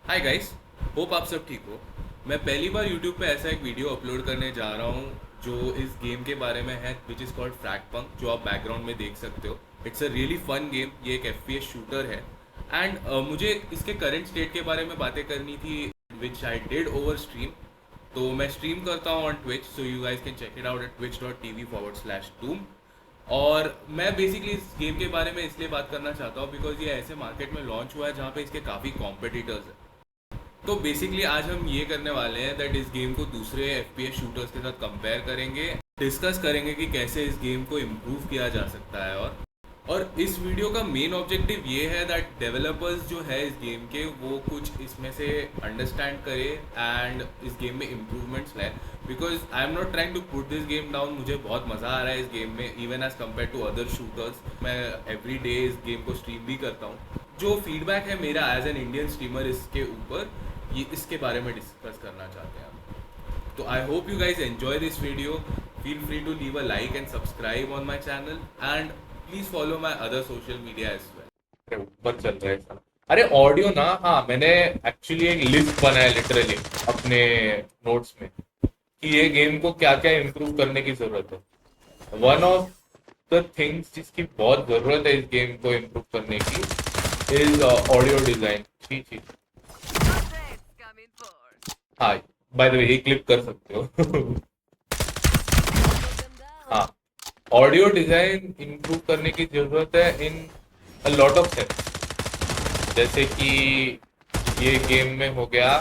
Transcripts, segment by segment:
Hi guys, hope आप सब ठीक हो। मैं पहली बार YouTube पे ऐसा एक वीडियो अपलोड करने जा रहा हूँ जो इस गेम के बारे में है, विच इज़ कॉल्ड फ्रैगपंक, जो आप बैकग्राउंड में देख सकते हो। It's a really fun game. ये एक FPS शूटर है एंड मुझे इसके करंट स्टेट के बारे में बातें करनी थी, which I did over stream. तो मैं स्ट्रीम करता हूँ on Twitch, so you guys can check it out at twitch.tv/doom। और मैं बेसिकली इस गेम के बारे में इसलिए बात करना चाहता हूँ बिकॉज ये ऐसे मार्केट में लॉन्च हुआ है जहाँ पे इसके काफ़ी कॉम्पिटिटर्स हैं। तो बेसिकली आज हम ये करने वाले हैं दैट इस गेम को दूसरे FPS शूटर्स के साथ कंपेयर करेंगे, डिस्कस करेंगे कि कैसे इस गेम को इम्प्रूव किया जा सकता है। और इस वीडियो का मेन ऑब्जेक्टिव ये है दैट डेवलपर्स जो है इस गेम के वो कुछ इसमें से अंडरस्टैंड करे एंड इस गेम में इम्प्रूवमेंट्स लाए। Because I am not trying to put this game down, मुझे बहुत मज़ा आ रहा है इस गेम में even as compare to other shooters. मैं एवरी डे इस गेम को स्ट्रीम भी करता हूँ। जो फीडबैक है मेरा एज एन इंडियन स्ट्रीमर इसके ऊपर, ये इसके बारे में डिस्कस करना चाहते हैं हम। तो I hope you guys enjoy this video. Feel free to leave a like and subscribe on my channel and please follow my other social media as well. अरे ऊपर चल रहा है साला। अरे ऑडियो ना, हाँ मैंने एक्चुअली एक लिस्ट बनाया लिटरली अपने नोट्स में कि ये गेम को क्या क्या इम्प्रूव करने की जरूरत है। वन ऑफ द थिंग्स जिसकी बहुत जरूरत है इस गेम को इम्प्रूव करने की इज ऑडियो डिजाइन। जी जी, हाँ, बाय द वे ये क्लिप कर सकते हो। हाँ, ऑडियो डिजाइन इम्प्रूव करने की जरूरत है in a lot of sense. जैसे कि ये गेम में हो गया,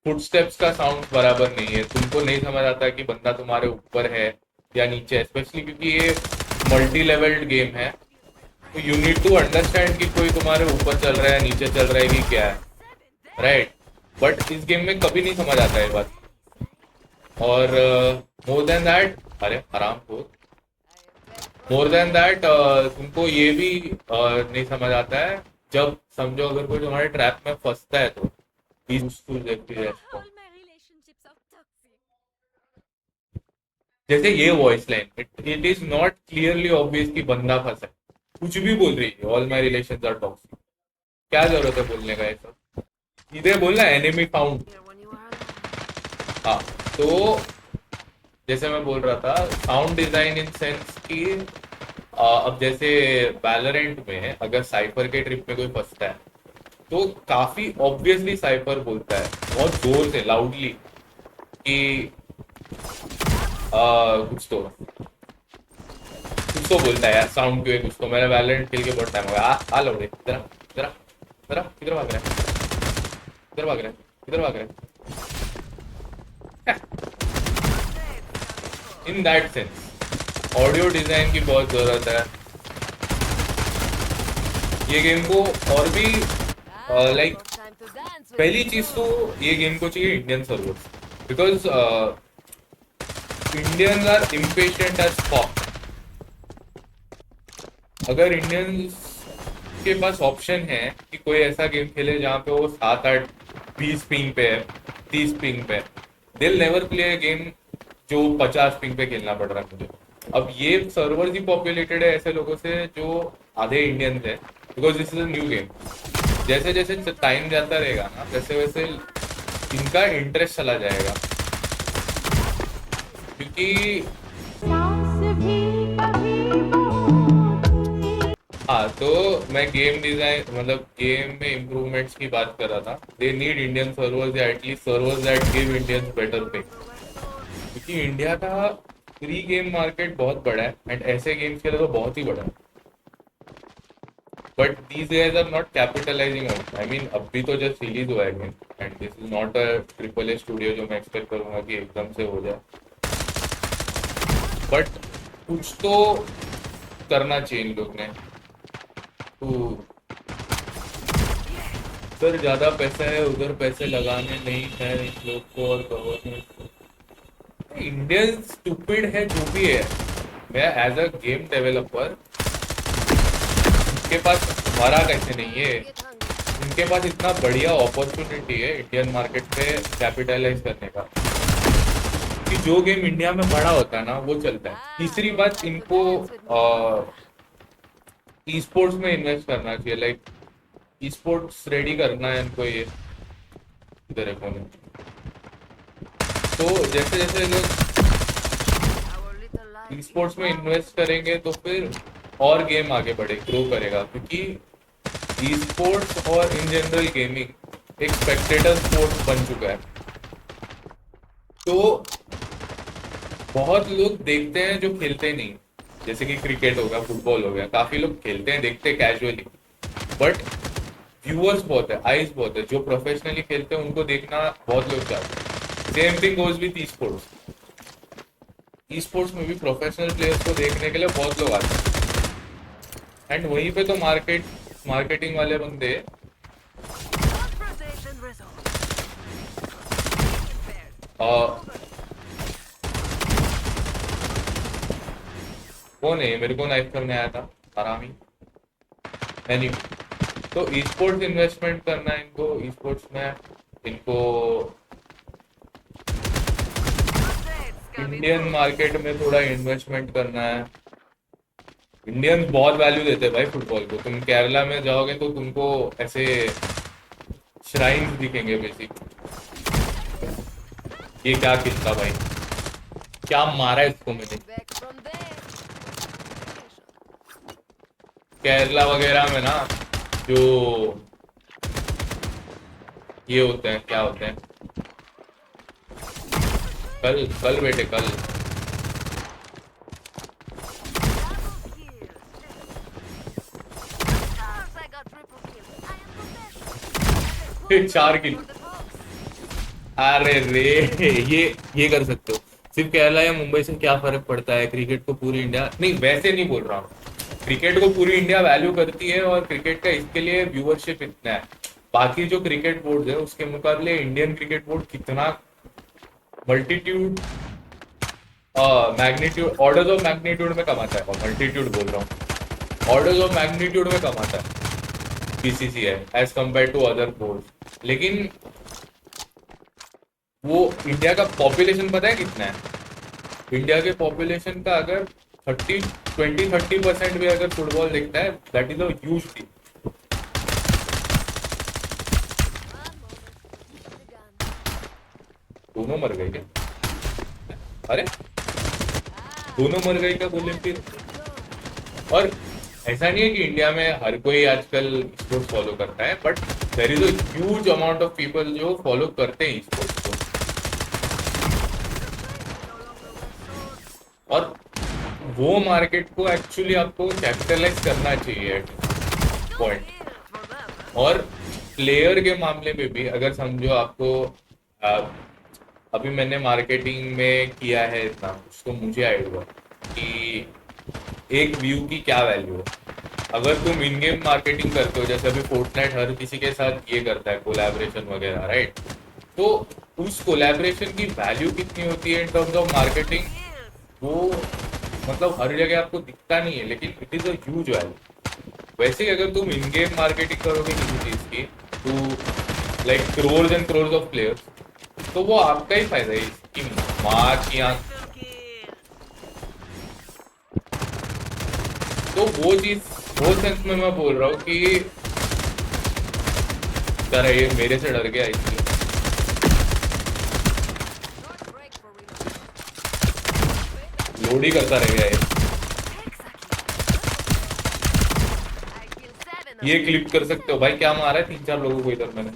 फुटस्टेप्स का साउंड बराबर नहीं है, तुमको नहीं समझ आता कि बंदा तुम्हारे ऊपर है या नीचे है, स्पेशली क्योंकि ये मल्टी लेवल्ड गेम है। तो यू नीड टू अंडरस्टैंड कि कोई तुम्हारे ऊपर चल रहा है नीचे चल रहा है कि क्या है, राइट। बट इस गेम में कभी नहीं समझ आता है बात। और मोर देन दैट, अरे आराम को, मोर देन दैट तुमको ये भी नहीं समझ आता है जब समझो अगर कोई तुम्हारे ट्रैप में फंसता है तो पीसफुल देखती है इसको। जैसे ये voice line, it is not clearly obvious कि बंदा फंसा है, कुछ भी बोल रही है, all my relation are toxic. क्या जरूरत है बोलने का ऐसा, सीधे बोलना एनिमी फाउंड। हाँ, तो जैसे मैं बोल रहा था साउंड डिजाइन इन सेंस कि अब जैसे वैलोरेंट में अगर साइफर के ट्रिप में कोई फंसता है तो काफी ऑब्वियसली साइफर बोलता है बहुत जोर से लाउडली कि कुछ तो बोलता है यार, साउंड क्यों है कुछ तो। मैंने वैलोरेंट खेल के बहुत टाइम हो गया। आ लो रे, जरा जरा जरा, किधर भाग रहा है, किधर भाग रहा है, किधर भाग रहा है। In that sense audio design की बहुत जरूरत है ये गेम को। और भी लाइक पहली चीज तो ये गेम को चाहिए Indian servers, because Indians are impatient as folk. अगर इंडियंस के पास ऑप्शन है कि कोई ऐसा गेम खेले जहाँ पे वो 7 8 20 पिंग पे है, 30 पिंग पे है, दिल नेवर प्ले गेम जो 50 पिंग पे खेलना पड़ रहा है मुझे। अब ये सर्वर्स ही पॉपुलेटेड है ऐसे लोगों से जो आधे इंडियंस है, because this is a new game. जैसे जैसे टाइम जाता रहेगा ना वैसे वैसे इनका इंटरेस्ट चला जाएगा, क्योंकि हाँ, तो मैं गेम डिजाइन मतलब गेम में इम्प्रूवमेंट्स की बात कर रहा था। दे नीड इंडियन सर्वर्स या at least servers that give Indians better पे, क्योंकि इंडिया का फ्री गेम मार्केट बहुत बड़ा है एंड ऐसे गेम्स के लिए तो बहुत ही बड़ा है। But these guys are not capitalizing on, I mean अभी तो जस्ट रिलीज हुआ है game and this is not a triple A studio जो मैं एक्सपेक्ट करूंगा कि एकदम से हो जाए। बट कुछ तो करना चाहिए इन लोग ने। तो उधर ज्यादा पैसा है उधर पैसे लगाने नहीं है इन लोग को, और गवर्नमेंट को। इंडियन स्टूपिड है जो भी है। मैं एज अ गेम डेवलपर, उनके पास हमारा कैसे नहीं है, उनके पास इतना बढ़िया अपॉर्चुनिटी है इंडियन मार्केट पे कैपिटलाइज करने का कि जो गेम इंडिया में बड़ा होता है ना वो चलता है। तीसरी बात, इनको ई स्पोर्ट्स में इन्वेस्ट करना चाहिए। लाइक ई स्पोर्ट्स रेडी करना है इनको, ये इधर है फोन। तो जैसे जैसे लोग ई स्पोर्ट्स में इन्वेस्ट करेंगे तो फिर और गेम आगे बढ़े, ग्रो करेगा, क्योंकि ई स्पोर्ट्स और इन जनरल गेमिंग एक स्पेक्टेटर स्पोर्ट्स बन चुका है। तो बहुत लोग देखते हैं जो खेलते नहीं, जैसे कि क्रिकेट हो गया, फुटबॉल हो गया, काफी लोग खेलते हैं, देखते हैं कैजुअली, बट व्यूअर्स बहुत है, आइज बहुत है। जो प्रोफेशनली खेलते हैं उनको देखना बहुत लोग चाहते हैं। Same thing goes with e sports. E sports में भी प्रोफेशनल प्लेयर्स को देखने के लिए बहुत लोग आते हैं, एंड वहीं पे तो मार्केटिंग वाले बंदे कौन है, मेरे को नाइफ करने आया था आरामी। एनीवे, तो ई स्पोर्ट्स इन्वेस्टमेंट करना है इनको, ई स्पोर्ट्स में इनको इंडियन मार्केट में थोड़ा इन्वेस्टमेंट करना है। इंडियंस बहुत वैल्यू देते हैं भाई फुटबॉल को। तुम केरला में जाओगे तो तुमको ऐसे श्राइन्स दिखेंगे बेसिक। ये क्या किस्सा भाई, क्या मारा है इसको मैंने। केरला वगैरह में ना जो ये होते हैं, क्या होते हैं, कल कल बेटे कल 4 किल। अरे रे, ये कर सकते हो। सिर्फ केरला या मुंबई से क्या फर्क पड़ता है, क्रिकेट को पूरी इंडिया, नहीं वैसे नहीं बोल रहा हूँ, क्रिकेट को पूरी इंडिया वैल्यू करती है और क्रिकेट का इसके लिए व्यूअरशिप इतना है। बाकी जो क्रिकेट बोर्ड है उसके मुकाबले इंडियन क्रिकेट बोर्ड कितना multitude magnitude, orders of magnitude में कमाता है, और मल्टीट्यूड बोल रहा हूँ, ऑर्डर्स ऑफ मैग्नीट्यूड में कमाता है BCCI as compare to other board. लेकिन वो इंडिया का पॉपुलेशन पता है कितना है? इंडिया के पॉपुलेशन का अगर 20-30% भी अगर फुटबॉल देखता है, that is a huge thing. दोनों मर गए क्या? अरे दोनों मर गए क्या बोले फिर? और ऐसा नहीं है कि इंडिया में हर कोई आजकल स्पोर्ट्स फॉलो करता है, but there is a huge amount of people जो फॉलो करते हैं स्पोर्ट्स को। और वो मार्केट को एक्चुअली आपको कैपिटलाइज करना चाहिए एट पॉइंट। और प्लेयर के मामले में भी अगर समझो आपको अभी मैंने मार्केटिंग में किया है इतना कुछ, तो मुझे आइडिया हुआ कि एक व्यू की क्या वैल्यू है। अगर तुम इन गेम मार्केटिंग करते हो, जैसे अभी फोर्टनाइट हर किसी के साथ ये करता है कोलैबोरेशन वगैरह, राइट? तो उस कोलैबोरेशन की वैल्यू कितनी होती है इन टर्म्स ऑफ मार्केटिंग, वो मतलब हर जगह आपको दिखता नहीं है, लेकिन it is a huge value. वैसे ही अगर तुम इन गेम मार्केटिंग करोगे किसी चीज की, तो like crores and crores of players, तो वो आपका ही फायदा है इसकी माँ की आंख। तो वो चीज, वो सेंस में मैं बोल रहा हूँ कि डर ये मेरे से डर गया इसलिए लोड ही करता रह गया ये क्लिप कर सकते हो भाई, क्या मारा है 3-4 लोगों को इधर मैंने।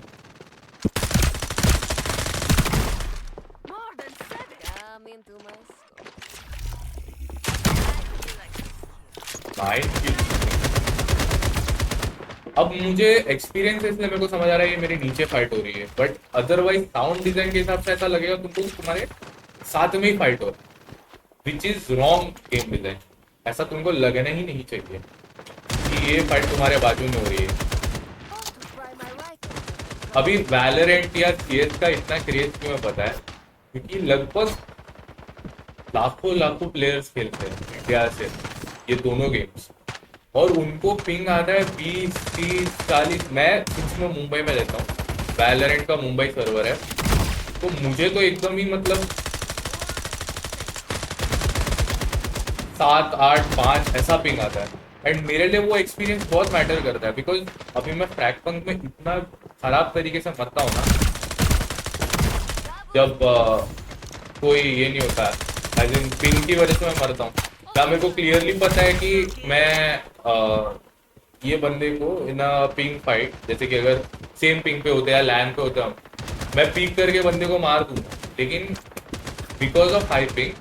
अब मुझे एक्सपीरियंस इसलिए मेरे को समझ आ रहा है ये मेरे नीचे फाइट हो रही है, बट अदरवाइज साउंड डिजाइन के हिसाब से ऐसा लगेगा तुमको तुम्हारे साथ में ही फाइट हो, which is wrong game design. ऐसा तुमको लगना ही नहीं चाहिए कि ये फाइट तुम्हारे बाजू में हो रही है। अभी वैलोरेंट या सीएस का इतना क्रेज क्यों है पता है? क्योंकि लगभग लाखों प्लेयर्स खेलते हैं इंडिया से ये दोनों गेम्स, और उनको पिंग आता है 20, 30, 40। मैं इसमें मुंबई में रहता हूँ, वैलोरेंट का मुंबई सर्वर है, तो मुझे तो एकदम ही मतलब 7, 8, 5 ऐसा पिंग आता है। एंड मेरे लिए वो एक्सपीरियंस बहुत मैटर करता है, बिकॉज अभी मैं फ्रैग पंक में इतना खराब तरीके से मरता हूँ ना, जब कोई ये नहीं होता है, एज इन पिंग की वजह से मैं मरता हूँ, क्या मेरे को क्लियरली पता है कि मैं ये बंदे को इन पिंग फाइट, जैसे कि अगर सेम पिंग पे होते हैं या लैन पे होते हैं, मैं पीक करके बंदे को मार दूंगा, लेकिन बिकॉज ऑफ हाई पिंग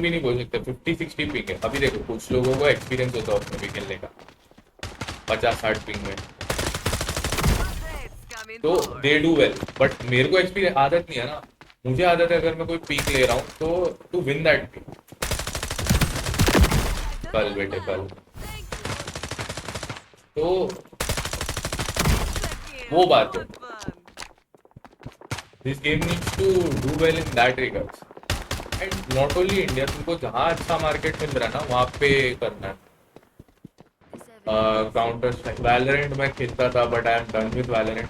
भी नहीं बोल सकते, 50-60 पिंग है। अभी देखो कुछ लोगों को एक्सपीरियंस होता है उसमें भी खेलने का 50-60 पिंग में, तो दे डू वेल, बट मेरे को एक्सपीरियंस आदत नहीं है ना। मुझे आदत है अगर मैं कोई पीक ले रहा हूँ तो टू विन दैट पीक। कल बेटे कल, तो वो बात है, this game needs to do well in that regards, and not only India, तुमको जहाँ अच्छा मार्केट मिल रहा है ना वहाँ पे करना है। काउंटर स्ट्राइक, वैलोरेंट मैं खेलता था, but I am done with Valorant,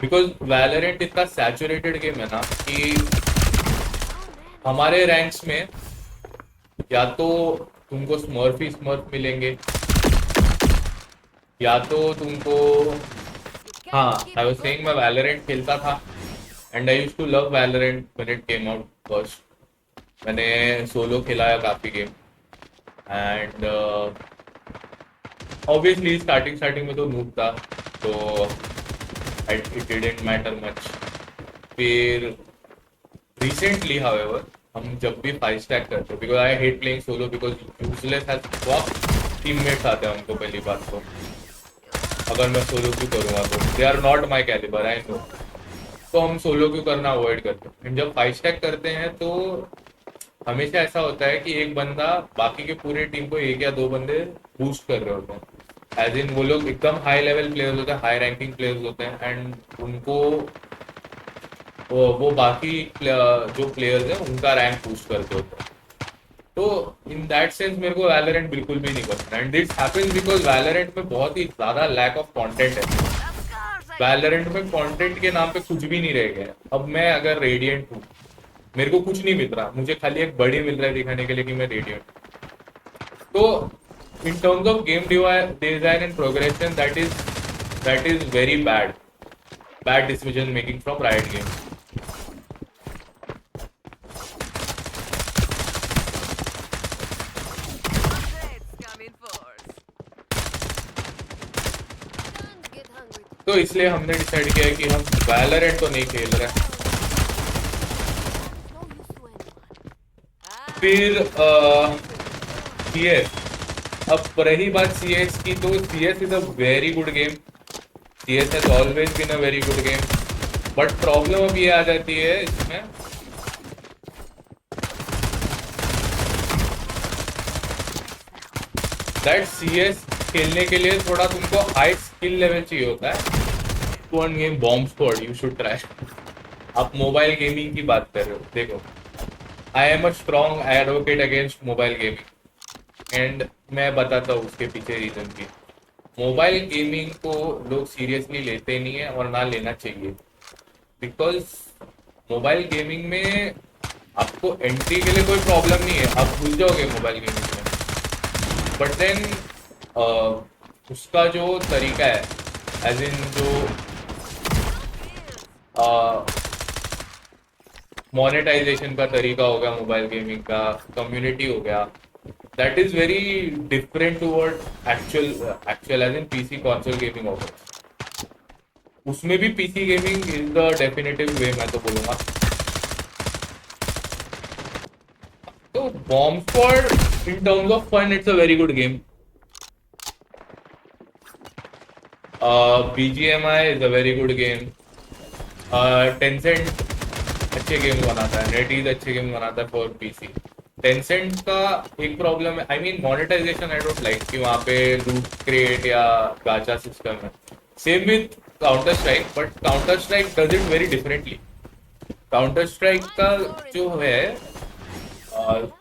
because Valorant इतना सैचुरेटेड गेम है ना कि हमारे रैंक्स में या तो तुमको स्मर्फ ही स्मर्फ मिलेंगे, या तो तुमको, हाँ आई वाज सेइंग मैं वैलोरेंट खेलता था, and I used to love Valorant when it came out first. मैंने सोलो खेला है काफ़ी गेम, एंड ऑब्वियसली स्टार्टिंग में तो नूब था, तो इट डिडंट मैटर मच। फिर रिसेंटली हाउएवर हम जब भी 5 स्टैक करते हैं, because I hate playing solo, because useless has बहुत टीममेट्स आते हैं हमको, पहली बात तो अगर मैं सोलो क्यों करूँगा, तो they are not my calibre, I know, तो हम सोलो क्यों करना अवॉइड करते हैं। जब 5 स्टैक करते हैं तो हमेशा ऐसा होता है कि एक बंदा बाकी के पूरे टीम को 1 या 2 बंदे बूस्ट कर रहे होते हैं, एज इन वो लोग एकदम हाई लेवल प्लेयर्स होते हैं, हाई रैंकिंग प्लेयर्स होते हैं, एंड उनको वो बाकी जो प्लेयर्स हैं उनका रैंक बूस्ट करते होते हैं। तो इन दैट सेंस मेरे को वैलोरेंट बिल्कुल भी नहीं पसंद, and this happens because Valorant में बहुत ही ज़्यादा लैक ऑफ कंटेंट है। वैलोरेंट में कंटेंट के नाम पे कुछ भी नहीं रह गया। अब मैं अगर रेडिएंट हूँ, मेरे को कुछ नहीं मिल रहा, मुझे खाली एक बड़ी मिल रहा है दिखाने के लिए कि मैं रेडिएंट हूँ। तो इन terms of game design and progression, that is very bad decision making from right game. तो इसलिए हमने डिसाइड किया है कि हम वैलोरेंट तो नहीं खेल रहे। फिर CS, अब रही बात CS की, तो CS is a very good game, CS has always been a very good game, but problem अब ये आ जाती है इसमें दैट CS खेलने के लिए थोड़ा तुमको हाई स्किल लेवल चाहिए होता है। One game bomb squad, you should try. आप मोबाइल गेमिंग की बात कर रहे हो, देखो I am a strong advocate against mobile gaming, and मैं बताता हूँ उसके पीछे रीजन भी। मोबाइल गेमिंग को लोग सीरियसली लेते नहीं है और ना लेना चाहिए, बिकॉज मोबाइल गेमिंग में आपको एंट्री के लिए कोई प्रॉब्लम नहीं है, आप घुस जाओगे मोबाइल गेमिंग में, बट देन उसका जो तरीका है, एज इन जो मोनेटाइजेशन का तरीका हो गया मोबाइल गेमिंग का, कम्युनिटी हो गया, that is very different toward actual age in PC console gaming होगा। उसमें भी PC gaming is the definitive way, मैं तो बोलूँगा। तो bomb squad in terms of fun it's a very good game. BGMI is a very good game. Tencent अच्छे game बनाता है, NetEase अच्छे गेम बनाता है फॉर PC। Tencent का एक प्रॉब्लम है, I mean monetization I don't like, कि वहाँ पे लूट क्रिएट या गाचा सिस्टम है। Same with counter strike, but counter strike does it very differently. Counter strike का जो है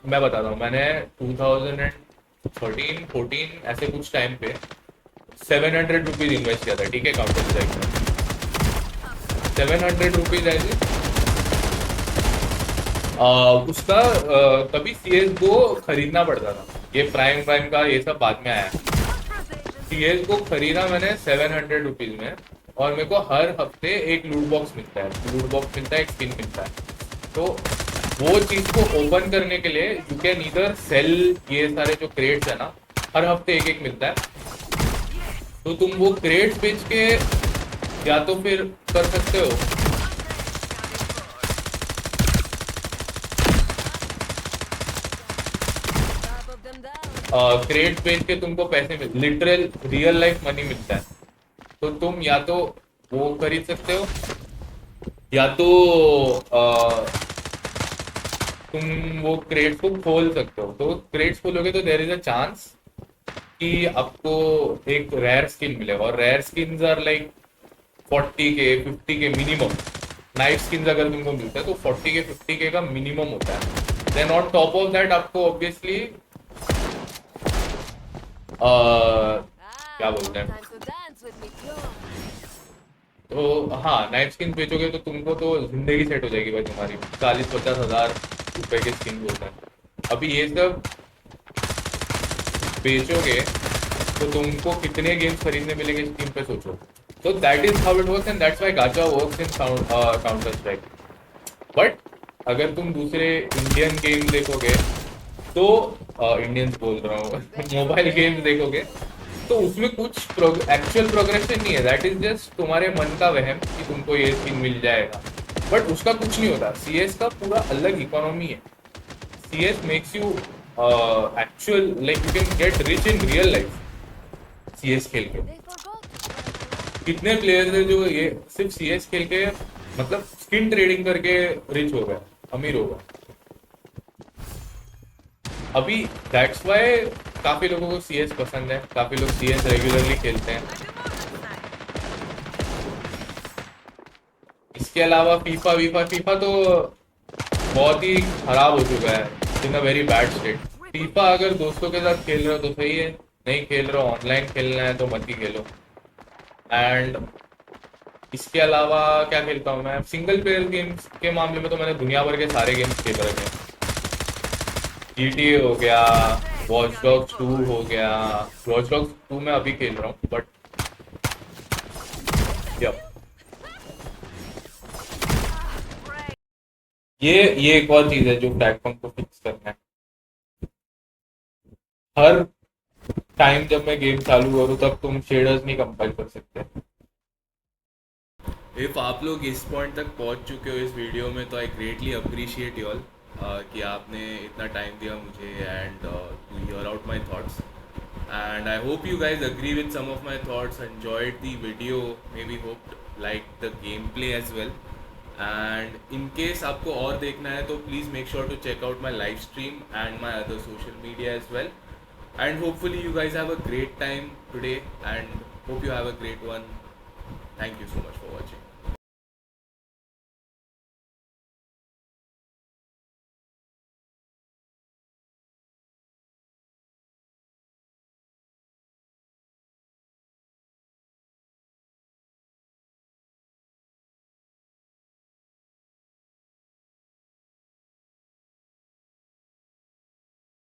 मैं बताता हूँ, मैंने 2013-14 ऐसे कुछ टाइम पे 700 रुपीज इन्वेस्ट किया था, ठीक है, काउंटर स्ट्राइक में 700 रुपीज ऐसे। उसका तभी CS को खरीदना पड़ता था, ये प्राइम प्राइम का ये सब बाद में आया। सीएस को खरीदा मैंने 700 रुपीज में, और मेरे को हर हफ्ते एक लूट बॉक्स मिलता है, लूट बॉक्स मिलता है, एक स्किन मिलता है। तो वो चीज को ओपन करने के लिए यू कैन इधर सेल, ये सारे जो क्रेट्स है ना, हर हफ्ते एक एक मिलता है। तो तुम वो क्रेट्स बेच के या तो फिर कर सकते हो, क्रेट्स बेच के तुमको पैसे मिल, लिटरल रियल लाइफ मनी मिलता है। तो तुम या तो वो खरीद सकते हो, या तो तुम वो क्रेट्स को खोल सकते हो। तो क्रेट्स खोलोगे तो देयर इज अ चांस कि आपको एक रेयर स्किन मिलेगा, और rare skins are like 40K 50K minimum. Knife skins अगर तुमको मिलता है तो 40K 50K का मिनिमम होता है। Then on top of that आपको ऑब्वियसली क्या बोलते हैं, तो हाँ नाइट स्किन बेचोगे तो तुमको तो जिंदगी सेट हो जाएगी भाई तुम्हारी। 40-50 हज़ार रुपए के स्किन होता है। अभी ये सब बेचोगे तो तुमको कितने गेम्स खरीदने मिलेंगे स्टीम पे, सोचो। तो that is how it works, and that's why गाचा works in counter strike. But अगर तुम दूसरे इंडियन गेम देखोगे तो इंडियंस बोल रहा हूँ मोबाइल गेम्स देखोगे तो उसमें कुछ एक्चुअल प्रोग्रेशन नहीं है। दैट इज जस्ट तुम्हारे मन का वहम कि तुमको ये स्किन मिल जाएगा, बट उसका कुछ नहीं होता। सीएस का पूरा अलग इकोनॉमी है। CS makes you actual, like you can get rich in real life CS खेल के। कितने प्लेयर्स हैं जो ये सिर्फ सीएस खेल के मतलब स्किन ट्रेडिंग करके रिच हो गए, अमीर हो गए। अभी दैट्स वाई काफी लोगों को सीएस पसंद है, काफी लोग सीएस रेगुलरली खेलते हैं। इसके अलावा फीफा वीफा, फीफा तो बहुत ही खराब हो चुका है, in a very bad state. FIFA अगर दोस्तों के साथ खेल रहे हो तो सही है, नहीं खेल रहे हो ऑनलाइन खेलना है तो मत ही खेलो। एंड इसके अलावा क्या खेलता हूँ मैं, सिंगल प्लेयर गेम्स के मामले में तो मैंने दुनिया भर के सारे गेम्स खेल रखे हैं। GTA हो गया, वॉच डॉग्स 2 हो गया। वॉच डॉग्स 2 मैं अभी खेल रहा हूँ, बट ये एक और चीज है जो फ्लैगपंप को फिक्स करना है। हर टाइम जब मैं गेम चालू करूँ तब तुम शेडर्स नहीं कंपाइल कर सकते। इफ आप लोग इस पॉइंट तक पहुंच चुके हो इस वीडियो में तो I greatly appreciate you all कि आपने इतना टाइम दिया मुझे and to hear out my thoughts. एंड आई होप you guys agree with some of my thoughts, enjoyed the video, maybe hoped like the gameplay as well. And in case आपको और देखना है तो please make sure to check out my live stream and my other social media as well. And hopefully you guys have a great time today and hope you have a great one. Thank you so much for watching.